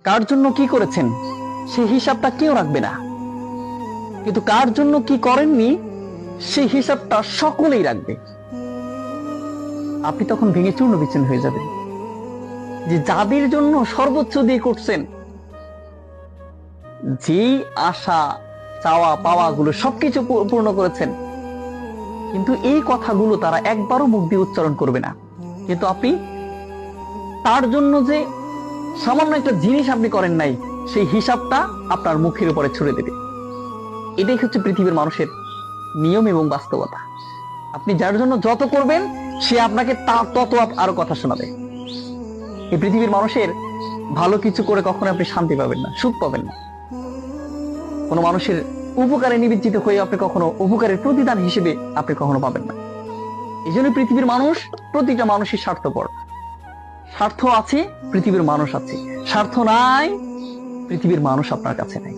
কার জন্য কি করেছেন সেই হিসাবটা কেউ রাখবে না, কিন্তু কার জন্য কি করেননি সেই হিসাবটা সকলেই রাখবে। আপনি তখন ভেঙে চূর্ণ বিচ্ছিন্ন হয়ে যাবেন। যে যাদের জন্য সর্বোচ্চ দিয়ে করছেন, যেই আশা চাওয়া পাওয়া গুলো সবকিছু পূর্ণ করেছেন, কিন্তু এই কথাগুলো তারা একবারও মুখ দিয়ে উচ্চারণ করবে না, কিন্তু আপনি তার জন্য যে সামান্য একটা জিনিস আপনি করেন নাই সেই হিসাবটা আপনার মুখের উপরে ছুড়ে দেবে। এটাই হচ্ছে পৃথিবীর মানুষের নিয়ম এবং বাস্তবতা। আপনি যার জন্য যত করবেন সে আপনাকে তত আরো কথা শোনাবে। এই পৃথিবীর মানুষের ভালো কিছু করে কখনো আপনি শান্তি পাবেন না, সুখ পাবেন না। কোনো মানুষের উপকারে নিবেদিত হয়ে আপনি কখনো উপকারের প্রতিদান হিসেবে আপনি কখনো পাবেন না। এই জন্য পৃথিবীর মানুষ, প্রতিটা মানুষই স্বার্থপর। স্বার্থ আছে, পৃথিবীর মানুষ আছে। স্বার্থ নাই, পৃথিবীর মানুষ আপনার কাছে নাই।